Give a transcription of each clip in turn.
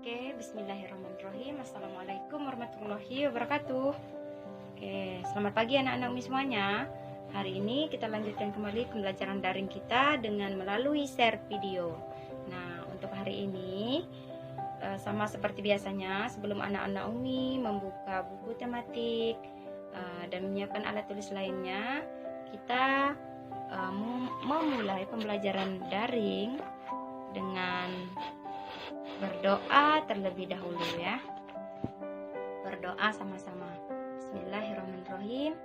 Oke, bismillahirrahmanirrahim. Assalamualaikum warahmatullahi wabarakatuh. Oke, selamat pagi anak-anak Umi semuanya. Hari ini kita lanjutkan kembali pembelajaran daring kita dengan melalui share video. Nah, untuk hari ini sama seperti biasanya, sebelum anak-anak Umi membuka buku tematik dan menyiapkan alat tulis lainnya, kita memulai pembelajaran daring dengan berdoa terlebih dahulu ya. Berdoa sama-sama. Bismillahirrahmanirrahim.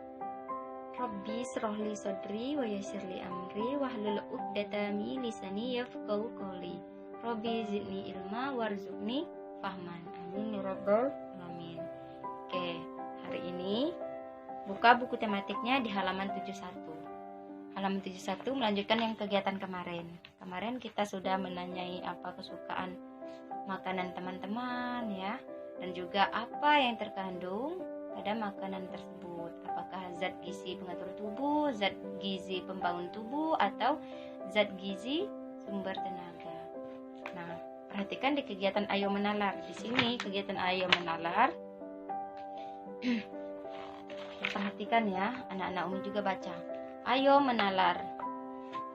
Rabbi shrahli sadri wa yassirli amri wahlul 'uqdatam min lisani yafqahu qawli. Rabbi zidni ilma warzuqni fahman. Amin ya rabbal alamin. Oke, hari ini buka buku tematiknya di halaman 71. Halaman 71 melanjutkan yang kegiatan kemarin. Kemarin kita sudah menanyai apa kesukaan makanan teman-teman ya, dan juga apa yang terkandung pada makanan tersebut, apakah zat gizi pengatur tubuh, zat gizi pembangun tubuh, atau zat gizi sumber tenaga. Nah, perhatikan di kegiatan ayo menalar. Di sini kegiatan ayo menalar perhatikan ya, anak-anak Umi juga baca ayo menalar.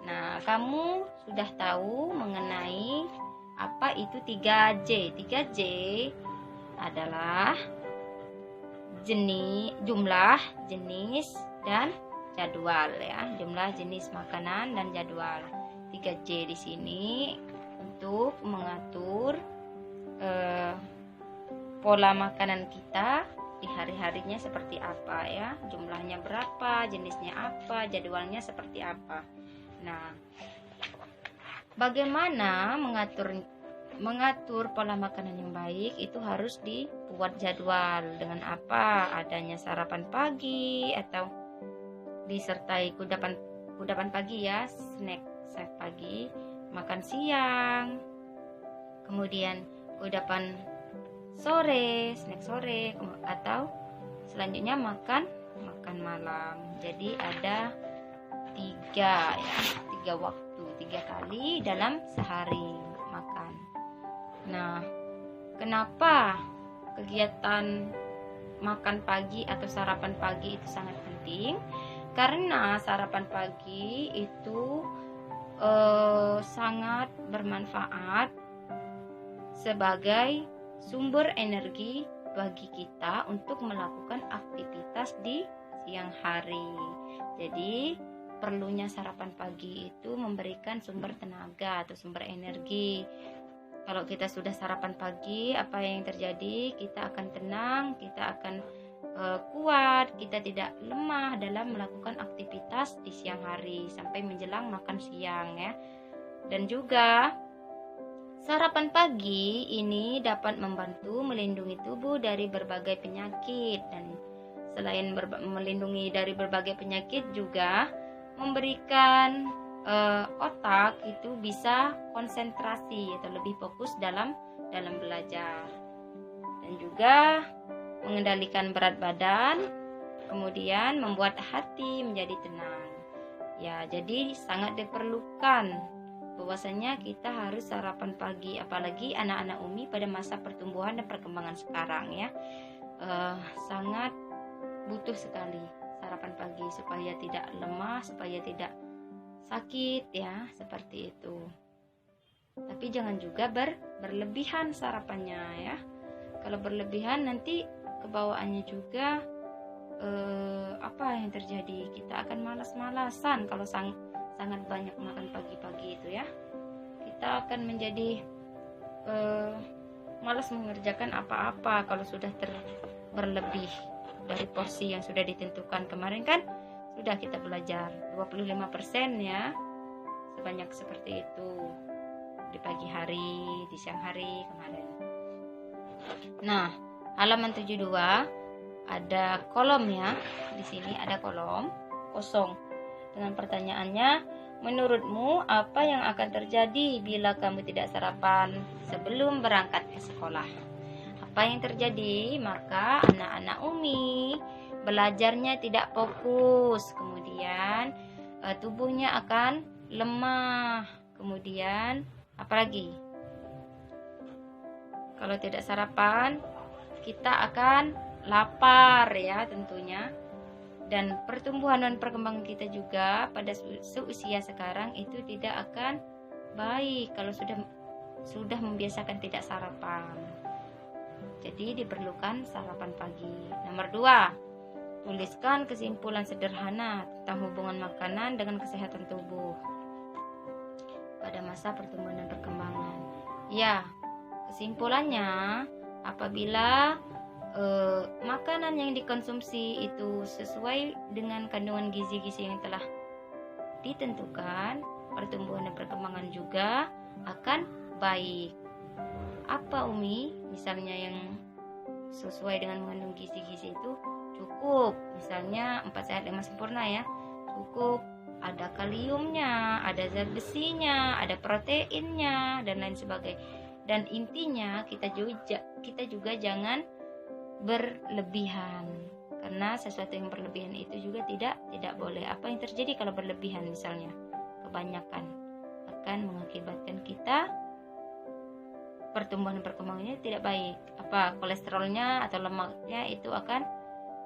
Nah, kamu sudah tahu mengenai apa itu 3J? 3J adalah jumlah, jenis, dan jadwal ya. Jumlah, jenis makanan, dan jadwal. 3J di sini untuk mengatur pola makanan kita di hari-harinya seperti apa ya. Jumlahnya berapa, jenisnya apa, jadwalnya seperti apa. Nah, bagaimana mengatur pola makanan yang baik itu harus dibuat jadwal. Dengan apa? Adanya sarapan pagi atau disertai kudapan pagi ya, snack pagi, makan siang, kemudian kudapan sore, snack sore, atau selanjutnya makan malam. Jadi ada 3 waktu, 3 kali dalam sehari makan. Nah, kenapa kegiatan makan pagi atau sarapan pagi itu sangat penting? Karena sarapan pagi itu sangat bermanfaat sebagai sumber energi bagi kita untuk melakukan aktivitas di siang hari. Jadi perlunya sarapan pagi itu memberikan sumber tenaga atau sumber energi. Kalau kita sudah sarapan pagi, apa yang terjadi? Kita akan tenang, kita akan kuat, kita tidak lemah dalam melakukan aktivitas di siang hari sampai menjelang makan siang ya. Dan juga sarapan pagi ini dapat membantu melindungi tubuh dari berbagai penyakit, dan selain melindungi dari berbagai penyakit juga memberikan otak itu bisa konsentrasi atau lebih fokus dalam belajar, dan juga mengendalikan berat badan, kemudian membuat hati menjadi tenang. Ya, jadi sangat diperlukan bahwasanya kita harus sarapan pagi, apalagi anak-anak Umi pada masa pertumbuhan dan perkembangan sekarang ya, sangat butuh sekali sarapan pagi supaya tidak lemah, supaya tidak sakit ya, seperti itu. Tapi jangan juga berlebihan sarapannya ya. Kalau berlebihan nanti kebawaannya juga apa yang terjadi? Kita akan malas-malasan kalau sangat banyak makan pagi-pagi itu ya. Kita akan menjadi malas mengerjakan apa-apa kalau sudah berlebih dari porsi yang sudah ditentukan. Kemarin kan sudah kita belajar 25% ya, sebanyak seperti itu di pagi hari, di siang hari kemarin. Nah, halaman 72 ada kolom ya. Di sini ada kolom kosong dengan pertanyaannya, menurutmu apa yang akan terjadi bila kamu tidak sarapan sebelum berangkat ke sekolah? Apa yang terjadi? Maka anak-anak Umi belajarnya tidak fokus, kemudian tubuhnya akan lemah, kemudian apalagi Kalau tidak sarapan, kita akan lapar ya tentunya. Dan pertumbuhan dan perkembangan kita juga pada seusia sekarang itu tidak akan baik kalau sudah membiasakan tidak sarapan. Jadi diperlukan sarapan pagi. Nomor 2, tuliskan kesimpulan sederhana tentang hubungan makanan dengan kesehatan tubuh pada masa pertumbuhan dan perkembangan. Ya, kesimpulannya apabila makanan yang dikonsumsi itu sesuai dengan kandungan gizi-gizi yang telah ditentukan, pertumbuhan dan perkembangan juga akan baik. Apa Umi? Misalnya yang sesuai dengan mengandung gizi-gizi itu cukup, misalnya 4 sehat 5 sempurna ya, cukup ada kaliumnya, ada zat besinya, ada proteinnya dan lain sebagainya. Dan intinya kita juga jangan berlebihan, karena sesuatu yang berlebihan itu juga tidak boleh. Apa yang terjadi kalau berlebihan? Misalnya kebanyakan akan mengakibatkan kita pertumbuhan dan perkembangannya tidak baik. Kolesterolnya atau lemaknya itu akan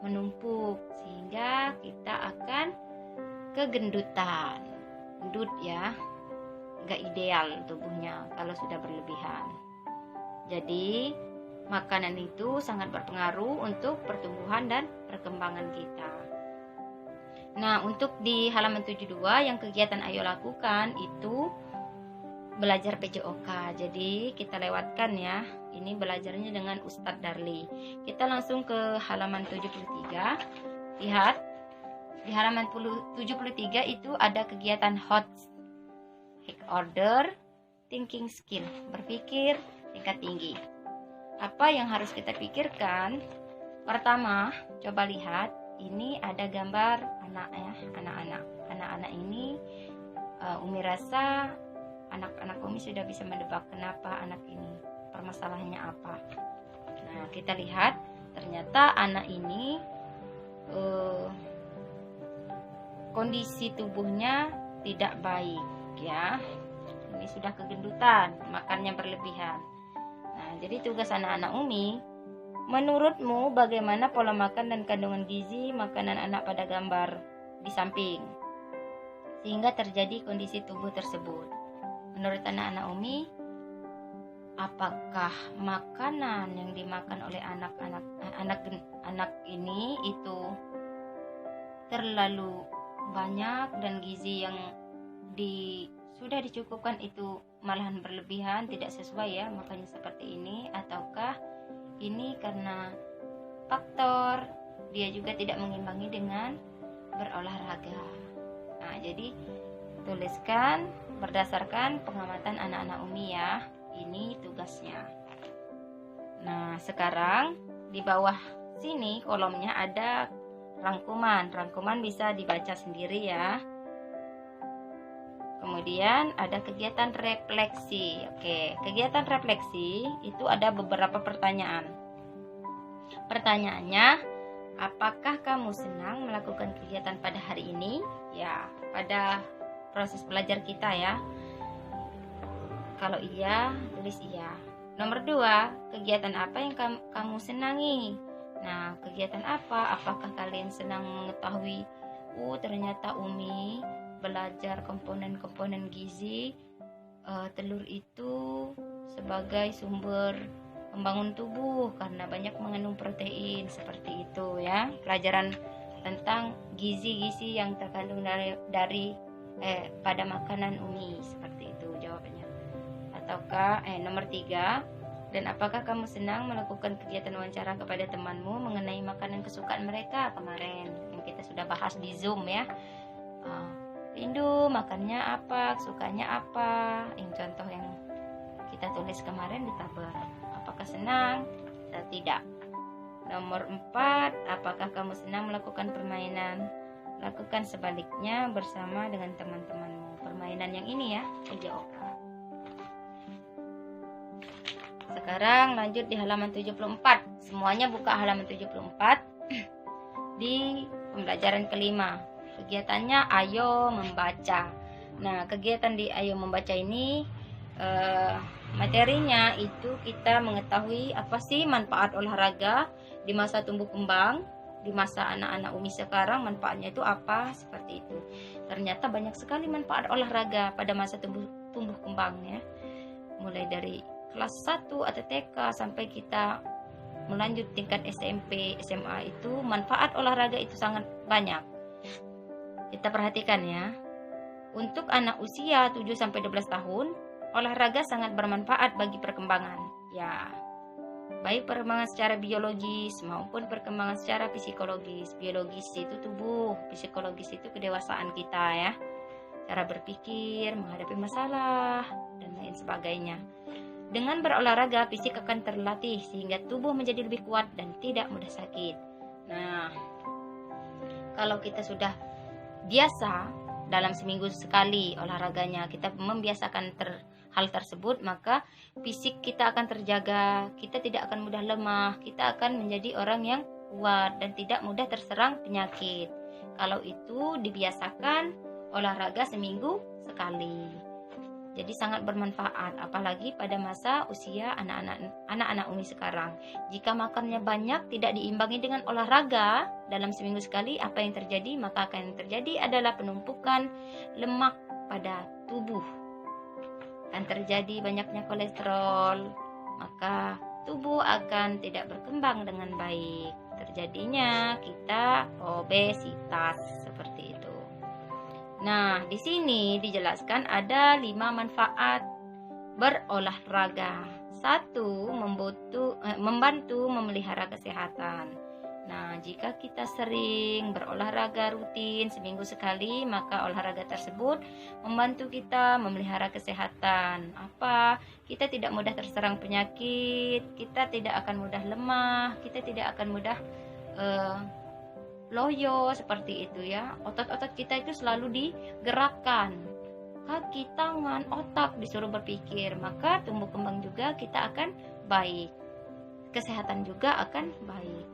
menumpuk sehingga kita akan kegendutan, gendut ya, nggak ideal tubuhnya kalau sudah berlebihan. Jadi makanan itu sangat berpengaruh untuk pertumbuhan dan perkembangan kita. Nah, untuk di halaman 72 yang kegiatan ayo lakukan itu belajar PJOK. Jadi kita lewatkan ya. Ini belajarnya dengan Ustadz Darli. Kita langsung ke halaman 73. Lihat, di halaman 73 itu ada kegiatan HOTS. High Order Thinking Skill, berpikir tingkat tinggi. Apa yang harus kita pikirkan? Pertama, coba lihat, ini ada gambar anak-anak ini Umi rasa anak-anak Umi sudah bisa mendebak kenapa anak ini, permasalahannya apa. Nah, kita lihat ternyata anak ini kondisi tubuhnya tidak baik ya. Ini sudah kegendutan, makannya berlebihan. Nah, jadi tugas anak-anak Umi, menurutmu bagaimana pola makan dan kandungan gizi makanan anak pada gambar di samping sehingga terjadi kondisi tubuh tersebut? Menurut anak-anak Umi, apakah makanan yang dimakan oleh anak ini itu terlalu banyak dan gizi yang sudah dicukupkan itu malahan berlebihan, tidak sesuai ya makanya seperti ini, ataukah ini karena faktor dia juga tidak mengimbangi dengan berolahraga. Nah, jadi tuliskan berdasarkan pengamatan anak-anak Umi ya. Ini tugasnya. Nah, sekarang di bawah sini kolomnya ada rangkuman. Rangkuman bisa dibaca sendiri ya. Kemudian ada kegiatan refleksi. Oke, kegiatan refleksi itu ada beberapa pertanyaan. Pertanyaannya, apakah kamu senang melakukan kegiatan pada hari ini? Ya, pada proses belajar kita ya. Kalau iya, tulis iya. Nomor 2, kegiatan apa yang kamu senangi? Nah, kegiatan apa? Apakah kalian senang mengetahui, ternyata Umi belajar komponen-komponen gizi telur itu sebagai sumber pembangun tubuh karena banyak mengandung protein, seperti itu ya. Pelajaran tentang gizi-gizi yang terkandung dari pada makanan Umi, seperti itu jawabannya. Ataukah nomor 3, dan apakah kamu senang melakukan kegiatan wawancara kepada temanmu mengenai makanan kesukaan mereka kemarin yang kita sudah bahas di Zoom ya. Rindu makannya apa, sukanya apa, yang contoh yang kita tulis kemarin di tabel. Apakah senang atau tidak? Nomor 4, apakah kamu senang melakukan permainan? Lakukan sebaliknya bersama dengan teman-temanmu. Permainan yang ini ya, PJOK. Sekarang lanjut di halaman 74. Semuanya buka halaman 74 di pembelajaran kelima. Kegiatannya ayo membaca. Nah, kegiatan di ayo membaca ini eh, materinya itu kita mengetahui apa sih manfaat olahraga di masa tumbuh kembang, di masa anak-anak Umi sekarang manfaatnya itu apa, seperti itu. Ternyata banyak sekali manfaat olahraga pada masa tumbuh kembang ya. Mulai dari kelas 1 atau TK sampai kita melanjut tingkat SMP, SMA itu manfaat olahraga itu sangat banyak. Kita perhatikan ya. Untuk anak usia 7 sampai 12 tahun, olahraga sangat bermanfaat bagi perkembangan. Ya, baik perkembangan secara biologis maupun perkembangan secara psikologis. Biologis itu tubuh, psikologis itu kedewasaan kita ya. Cara berpikir, menghadapi masalah, dan lain sebagainya. Dengan berolahraga, fisik akan terlatih sehingga tubuh menjadi lebih kuat dan tidak mudah sakit. Nah, kalau kita sudah biasa dalam seminggu sekali olahraganya, kita membiasakan hal tersebut, maka fisik kita akan terjaga, kita tidak akan mudah lemah, kita akan menjadi orang yang kuat dan tidak mudah terserang penyakit. Kalau itu dibiasakan olahraga seminggu sekali. Jadi sangat bermanfaat, apalagi pada masa usia anak-anak Umi sekarang. Jika makannya banyak tidak diimbangi dengan olahraga dalam seminggu sekali, apa yang terjadi? Maka akan yang terjadi adalah penumpukan lemak pada tubuh. Akan terjadi banyaknya kolesterol, maka tubuh akan tidak berkembang dengan baik. Terjadinya kita obesitas seperti itu. Nah, di sini dijelaskan ada 5 manfaat berolahraga. 1. Membantu memelihara kesehatan. Nah, jika kita sering berolahraga rutin seminggu sekali, maka olahraga tersebut membantu kita memelihara kesehatan. Apa? Kita tidak mudah terserang penyakit, kita tidak akan mudah lemah, kita tidak akan mudah loyo seperti itu ya. Otot-otot kita itu selalu digerakkan, kaki, tangan, otak disuruh berpikir, maka tumbuh kembang juga kita akan baik, kesehatan juga akan baik.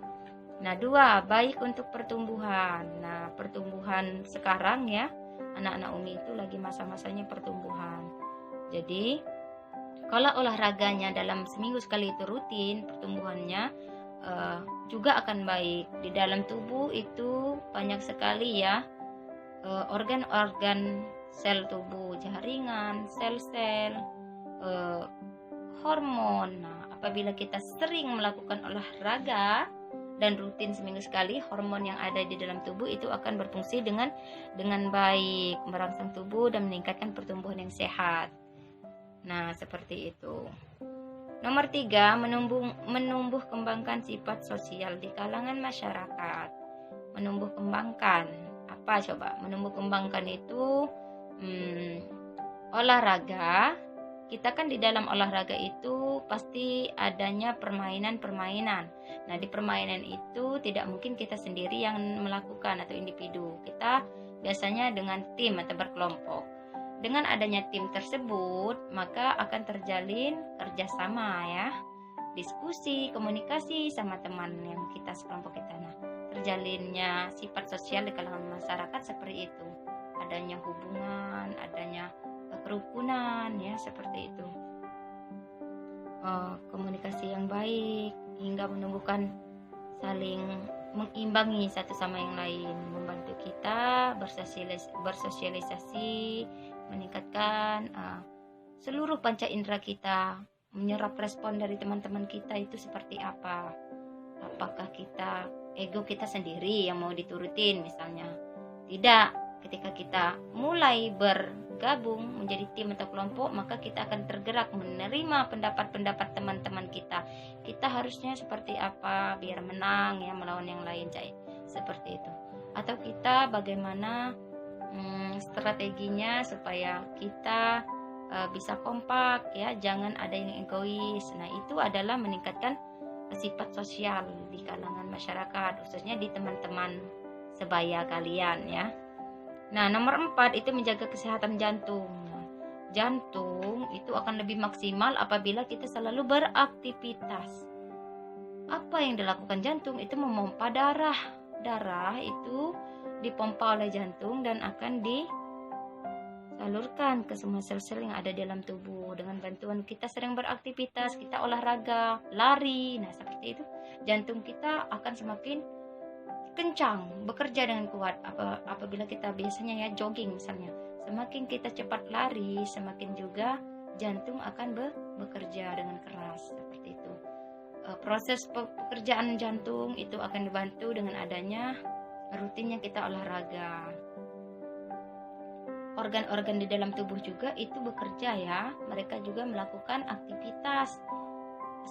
Nah, 2, baik untuk pertumbuhan. Nah, pertumbuhan sekarang ya, anak-anak Umi itu lagi masa-masanya pertumbuhan. Jadi kalau olahraganya dalam seminggu sekali itu rutin, pertumbuhannya juga akan baik. Di dalam tubuh itu banyak sekali ya organ-organ sel tubuh, jaringan, sel-sel, hormon. Nah, apabila kita sering melakukan olahraga dan rutin seminggu sekali, hormon yang ada di dalam tubuh itu akan berfungsi dengan baik, merangsang tubuh dan meningkatkan pertumbuhan yang sehat. Nah, seperti itu. Nomor 3, menumbuh kembangkan sifat sosial di kalangan masyarakat. Menumbuh kembangkan apa coba? Menumbuh kembangkan itu olahraga. Kita kan di dalam olahraga itu pasti adanya permainan-permainan. Nah, di permainan itu tidak mungkin kita sendiri yang melakukan atau individu. Kita biasanya dengan tim atau berkelompok. Dengan adanya tim tersebut, maka akan terjalin kerjasama ya, diskusi, komunikasi sama teman yang kita sekelompok kita. Nah, terjalinnya sifat sosial di kalangan masyarakat seperti itu. Adanya hubungan, adanya kerukunan ya, seperti itu. Komunikasi yang baik hingga menumbuhkan saling mengimbangi satu sama yang lain, membantu kita bersosialisasi, meningkatkan seluruh panca indera kita, menyerap respon dari teman-teman kita itu seperti apa. Apakah ego kita sendiri yang mau diturutin misalnya? Tidak. Ketika kita mulai bergabung menjadi tim atau kelompok, maka kita akan tergerak menerima pendapat-pendapat teman-teman kita. Kita harusnya seperti apa biar menang ya melawan yang lain, seperti itu. Atau kita bagaimana strateginya supaya kita bisa kompak ya, jangan ada yang egois. Nah, itu adalah meningkatkan sifat sosial di kalangan masyarakat, khususnya di teman-teman sebaya kalian ya. Nah, nomor 4 itu menjaga kesehatan jantung. Jantung itu akan lebih maksimal apabila kita selalu beraktivitas. Apa yang dilakukan jantung? Itu memompa darah. Darah itu dipompa oleh jantung dan akan salurkan ke semua sel-sel yang ada dalam tubuh. Dengan bantuan kita sedang beraktivitas, kita olahraga, lari, nah seperti itu, jantung kita akan semakin kencang, bekerja dengan kuat. Apabila kita biasanya ya jogging misalnya, semakin kita cepat lari, semakin juga jantung akan bekerja dengan keras, seperti itu. Proses pekerjaan jantung itu akan dibantu dengan adanya rutinnya kita olahraga. Organ-organ di dalam tubuh juga itu bekerja ya, mereka juga melakukan aktivitas.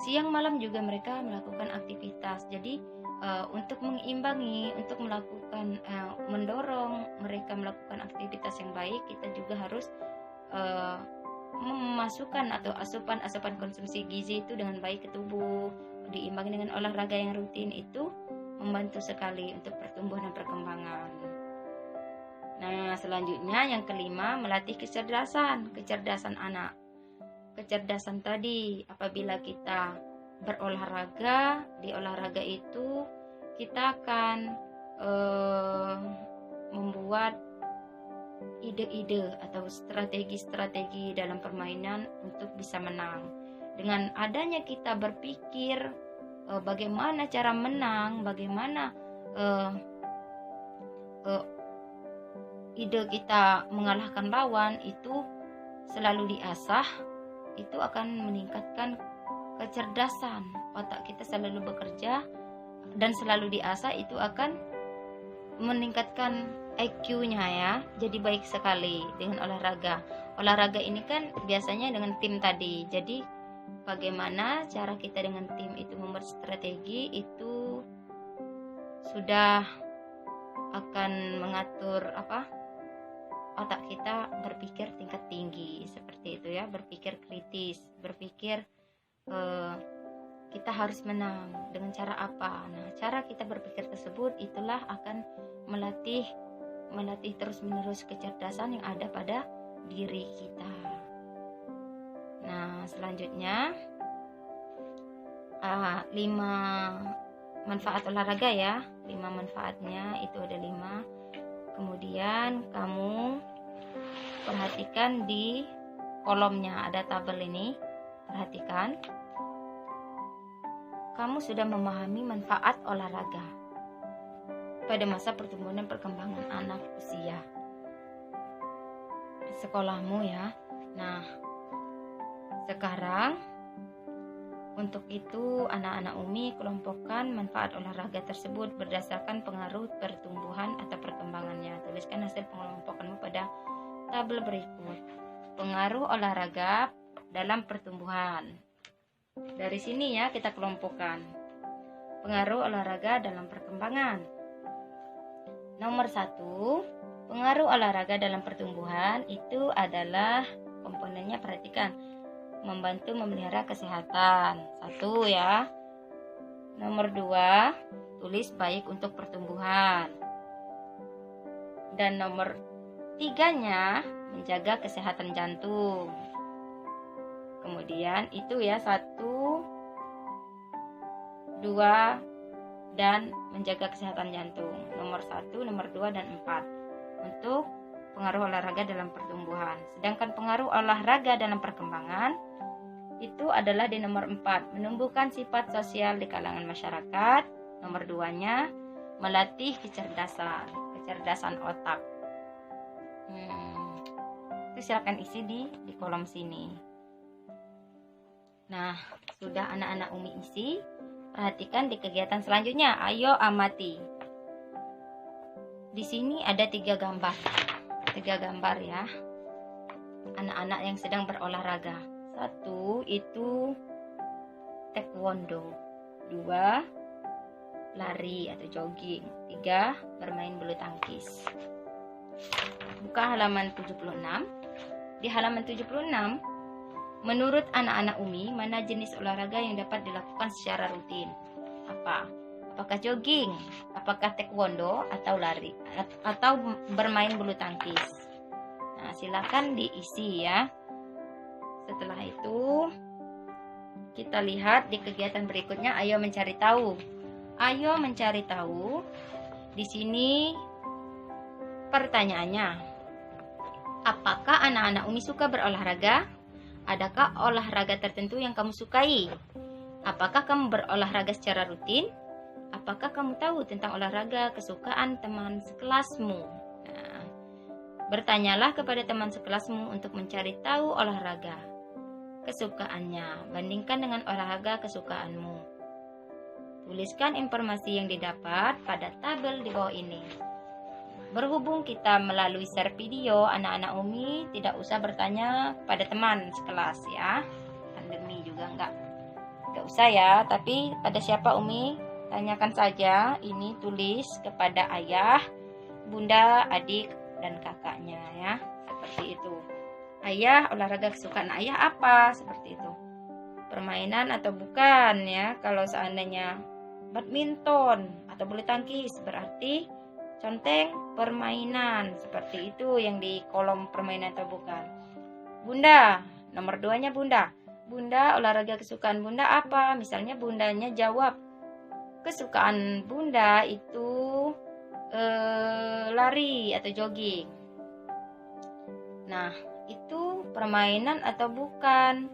Siang malam juga mereka melakukan aktivitas. Jadi untuk mengimbangi, untuk melakukan mendorong mereka melakukan aktivitas yang baik, kita juga harus memasukkan atau asupan konsumsi gizi itu dengan baik ke tubuh. Diimbangi dengan olahraga yang rutin itu membantu sekali untuk pertumbuhan dan perkembangan. Nah, selanjutnya yang kelima, melatih kecerdasan anak. Kecerdasan tadi, apabila kita berolahraga, di olahraga itu kita akan membuat ide-ide atau strategi-strategi dalam permainan untuk bisa menang. Dengan adanya kita berpikir bagaimana cara menang, bagaimana ide kita mengalahkan lawan itu selalu diasah, itu akan meningkatkan kecerdasan. Otak kita selalu bekerja dan selalu diasah, itu akan meningkatkan IQ-nya ya. Jadi baik sekali dengan olahraga. Olahraga ini kan biasanya dengan tim tadi. Jadi bagaimana cara kita dengan tim itu membuat strategi, itu sudah akan mengatur otak kita berpikir tingkat tinggi, seperti itu ya, berpikir kritis, berpikir kita harus menang dengan cara apa. Nah, cara kita berpikir tersebut itulah akan melatih terus-menerus kecerdasan yang ada pada diri kita. Nah, selanjutnya 5 manfaat olahraga ya. 5 manfaatnya itu ada 5. Kemudian kamu perhatikan di kolomnya ada tabel ini. Perhatikan. Kamu sudah memahami manfaat olahraga pada masa pertumbuhan dan perkembangan anak usia di sekolahmu ya. Nah, sekarang untuk itu anak-anak Umi kelompokkan manfaat olahraga tersebut berdasarkan pengaruh pertumbuhan atau perkembangannya. Tuliskan hasil pengelompokanmu pada tabel berikut. Pengaruh olahraga dalam pertumbuhan. Dari sini ya kita kelompokkan. Pengaruh olahraga dalam perkembangan. Nomor 1, pengaruh olahraga dalam pertumbuhan itu adalah komponennya, perhatikan, membantu memelihara kesehatan. 1 ya. Nomor 2, tulis baik untuk pertumbuhan. Dan nomor 3-nya menjaga kesehatan jantung. Kemudian itu ya 1, 2, dan menjaga kesehatan jantung. Nomor 1, nomor 2, dan 4 untuk pengaruh olahraga dalam pertumbuhan. Sedangkan pengaruh olahraga dalam perkembangan itu adalah di nomor 4, menumbuhkan sifat sosial di kalangan masyarakat. Nomor 2-nya melatih kecerdasan otak. Itu silakan isi di kolom sini. Nah, sudah anak-anak Umi isi. Perhatikan di kegiatan selanjutnya. Ayo amati. Di sini ada 3 gambar. 3 gambar ya. Anak-anak yang sedang berolahraga. 1 itu taekwondo. 2 lari atau jogging. 3 bermain bulu tangkis. Buka halaman 76. Di halaman 76, menurut anak-anak Umi, mana jenis olahraga yang dapat dilakukan secara rutin? Apakah jogging, apakah taekwondo, atau lari, atau bermain bulu tangkis? Nah, silakan diisi ya. Setelah itu, kita lihat di kegiatan berikutnya. Ayo mencari tahu. Ayo mencari tahu. Di sini pertanyaannya, Apakah anak-anak Umi suka berolahraga? Adakah olahraga tertentu yang kamu sukai? Apakah kamu berolahraga secara rutin? Apakah kamu tahu tentang olahraga kesukaan teman sekelasmu? Nah, bertanyalah kepada teman sekelasmu untuk mencari tahu olahraga kesukaannya. Bandingkan dengan olahraga kesukaanmu. Tuliskan informasi yang didapat pada tabel di bawah ini. Berhubung kita melalui share video, anak-anak Umi tidak usah bertanya pada teman sekelas ya. Pandemi juga enggak usah ya, tapi pada siapa Umi tanyakan saja. Ini tulis kepada ayah, bunda, adik, dan kakaknya ya. Seperti itu. Ayah, olahraga kesukaan ayah apa? Seperti itu. Permainan atau bukan ya. Kalau seandainya badminton atau bulu tangkis berarti conteng permainan, seperti itu yang di kolom permainan atau bukan. Bunda, nomor 2-nya bunda. Bunda, olahraga kesukaan bunda apa? Misalnya bundanya jawab, kesukaan bunda itu lari atau jogging. Nah, itu permainan atau bukan?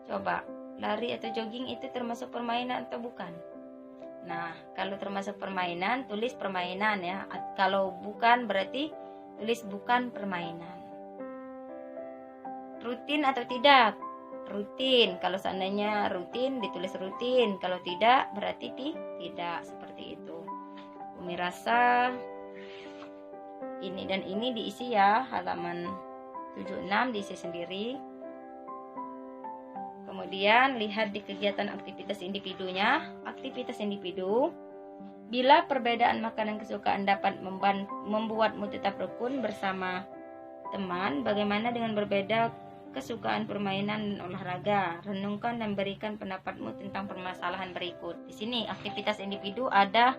Coba, lari atau jogging itu termasuk permainan atau bukan? Nah, kalau termasuk permainan, tulis permainan ya. Kalau bukan, berarti tulis bukan permainan. Rutin atau tidak? Rutin. Kalau seandainya rutin, ditulis rutin. Kalau tidak, berarti tidak. Seperti itu. Umi rasa ini dan ini diisi ya. Halaman 76 diisi sendiri. Kemudian lihat di kegiatan aktivitas individunya. Aktivitas individu. Bila perbedaan makanan kesukaan dapat membuatmu tetap rukun bersama teman, bagaimana dengan berbeda kesukaan permainan dan olahraga? Renungkan dan berikan pendapatmu tentang permasalahan berikut. Di sini aktivitas individu ada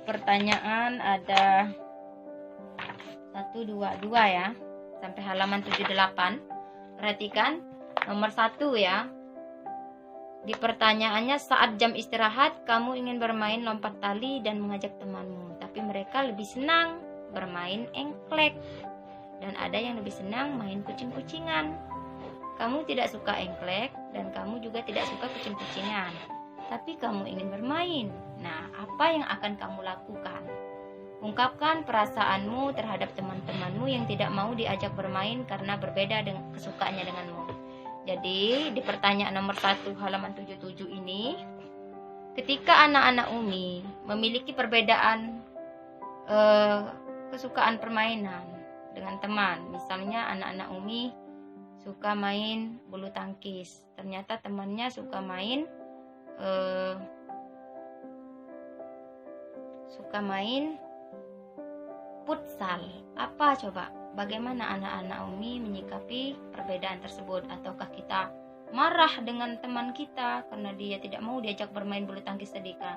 pertanyaan, ada 1, 2 ya. Sampai halaman 78. Perhatikan. Nomor 1 ya. Di pertanyaannya, saat jam istirahat kamu ingin bermain lompat tali dan mengajak temanmu, tapi mereka lebih senang bermain engklek dan ada yang lebih senang main kucing-kucingan. Kamu tidak suka engklek dan kamu juga tidak suka kucing-kucingan, tapi kamu ingin bermain. Nah, apa yang akan kamu lakukan? Ungkapkan perasaanmu terhadap teman-temanmu yang tidak mau diajak bermain karena berbeda dengan kesukaannya denganmu. Jadi di pertanyaan nomor 1 halaman 77 ini, ketika anak-anak Umi memiliki perbedaan kesukaan permainan dengan teman, misalnya anak-anak Umi suka main bulu tangkis, ternyata temannya suka main futsal. Apa coba? Bagaimana anak-anak Umi menyikapi perbedaan tersebut? Ataukah kita marah dengan teman kita karena dia tidak mau diajak bermain bulu tangkis sedika?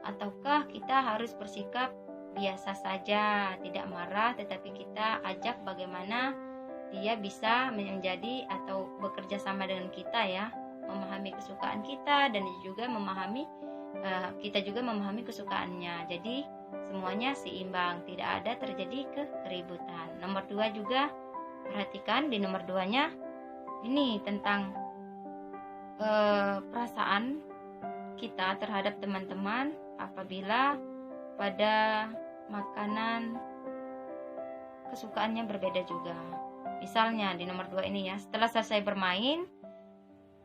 Ataukah kita harus bersikap biasa saja, tidak marah, tetapi kita ajak bagaimana dia bisa menjadi atau bekerja sama dengan kita ya, memahami kesukaan kita dan juga kita juga memahami kesukaannya. Jadi semuanya seimbang, tidak ada terjadi keributan. Nomor 2 juga perhatikan di nomor 2-nya ini tentang perasaan kita terhadap teman-teman apabila pada makanan kesukaannya berbeda juga. Misalnya di nomor 2 ini ya, setelah selesai bermain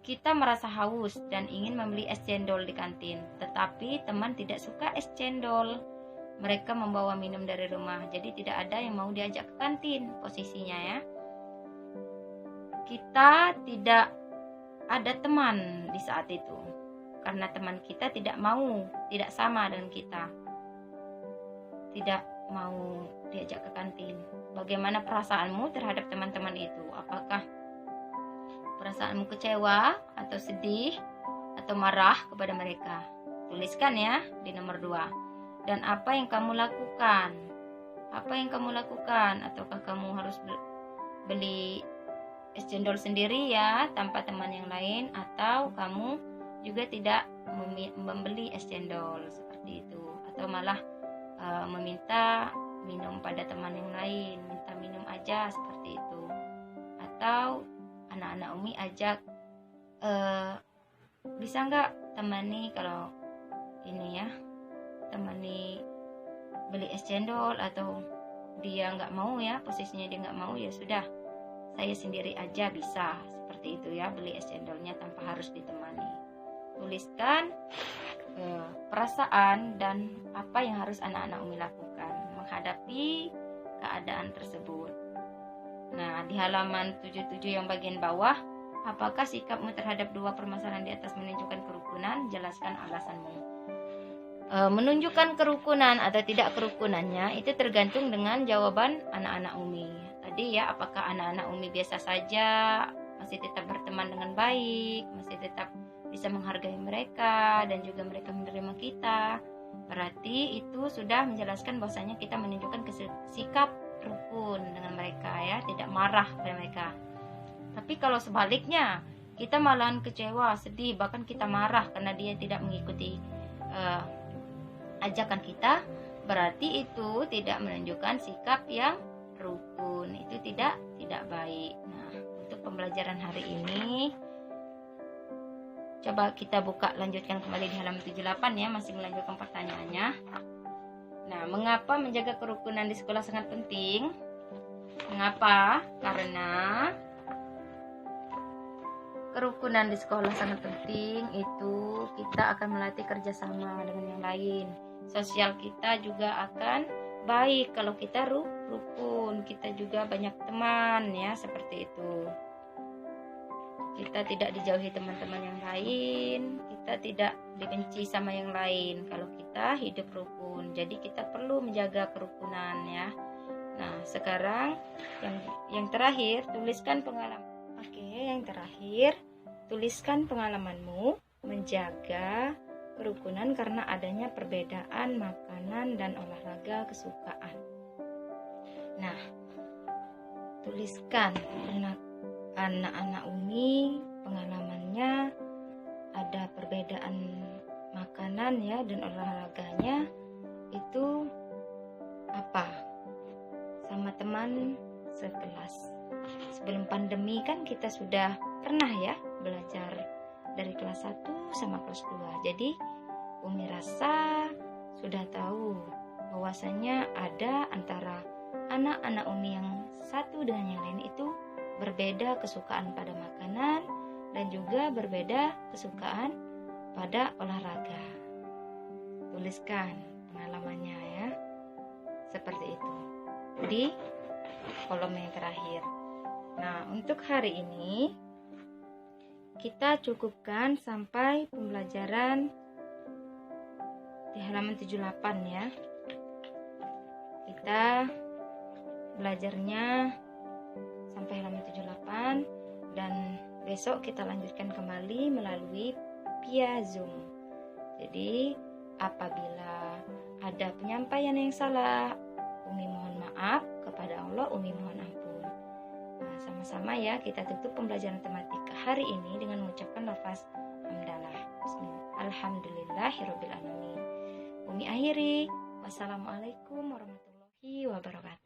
kita merasa haus dan ingin membeli es cendol di kantin, tetapi teman tidak suka es cendol. Mereka membawa minum dari rumah, jadi tidak ada yang mau diajak ke kantin. Posisinya ya, kita tidak ada teman di saat itu karena teman kita tidak sama dengan kita, tidak mau diajak ke kantin. Bagaimana perasaanmu terhadap teman-teman itu? Apakah perasaanmu kecewa atau sedih atau marah kepada mereka? Tuliskan ya di nomor 2. Dan apa yang kamu lakukan? Apa yang kamu lakukan? Ataukah kamu harus beli es cendol sendiri ya tanpa teman yang lain, atau kamu juga tidak membeli es cendol seperti itu, atau malah meminta minum pada teman yang lain, minta minum aja aja seperti itu. Atau anak-anak Umi ajak, bisa nggak temani, kalau ini ya, temani beli es cendol, atau dia nggak mau ya, posisinya dia nggak mau, ya sudah, saya sendiri aja bisa, seperti itu ya, beli es cendolnya tanpa harus ditemani. Tuliskan perasaan dan apa yang harus anak-anak Umi lakukan menghadapi keadaan tersebut. Nah, di halaman 77 yang bagian bawah, apakah sikapmu terhadap dua permasalahan di atas menunjukkan kerukunan? Jelaskan alasanmu. Menunjukkan kerukunan atau tidak kerukunannya itu tergantung dengan jawaban anak-anak Umi. Tadi ya, apakah anak-anak Umi biasa saja, masih tetap berteman dengan baik, masih tetap bisa menghargai mereka, dan juga mereka menerima kita. Berarti itu sudah menjelaskan bahwasanya kita menunjukkan sikap rukun dengan mereka ya, tidak marah pada mereka. Tapi kalau sebaliknya, kita malahan kecewa, sedih, bahkan kita marah karena dia tidak mengikuti ajakan kita, berarti itu tidak menunjukkan sikap yang rukun. Itu tidak baik. Nah, untuk pembelajaran hari ini, coba kita buka, lanjutkan kembali di halaman 78 ya, masih melanjutkan pertanyaannya. Nah, mengapa menjaga kerukunan di sekolah sangat penting? Mengapa? Karena kerukunan di sekolah sangat penting, itu kita akan melatih kerjasama dengan yang lain. Sosial kita juga akan baik kalau kita rukun. Kita juga banyak teman ya, seperti itu. Kita tidak dijauhi teman-teman yang lain, kita tidak dibenci sama yang lain kalau kita hidup rukun. Jadi kita perlu menjaga kerukunan ya. Nah, sekarang yang terakhir, tuliskan pengalaman. Oke, yang terakhir, tuliskan pengalamanmu menjaga kerukunan karena adanya perbedaan makanan dan olahraga kesukaan. Nah, tuliskan anak-anak Umi pengalamannya ada perbedaan makanan ya dan olahraganya itu apa sama teman sekelas. Sebelum pandemi kan kita sudah pernah ya belajar dari kelas 1 sama kelas 2. Jadi Umi rasa sudah tahu bahwasanya ada antara anak-anak Umi yang satu dengan yang lain itu berbeda kesukaan pada makanan dan juga berbeda kesukaan pada olahraga. Tuliskan pengalamannya ya, seperti itu di kolom yang terakhir. Nah, untuk hari ini kita cukupkan sampai pembelajaran di halaman 78 ya. Kita belajarnya sampai halaman 78 dan besok kita lanjutkan kembali melalui via Zoom. Jadi apabila ada penyampaian yang salah, Umi mohon maaf, kepada Allah Umi mohon ampun. Nah, sama-sama ya kita tutup pembelajaran tematika hari ini dengan mengucapkan lafaz hamdalah. Alhamdulillahirabbil alamin. Umi akhiri. Wassalamualaikum warahmatullahi wabarakatuh.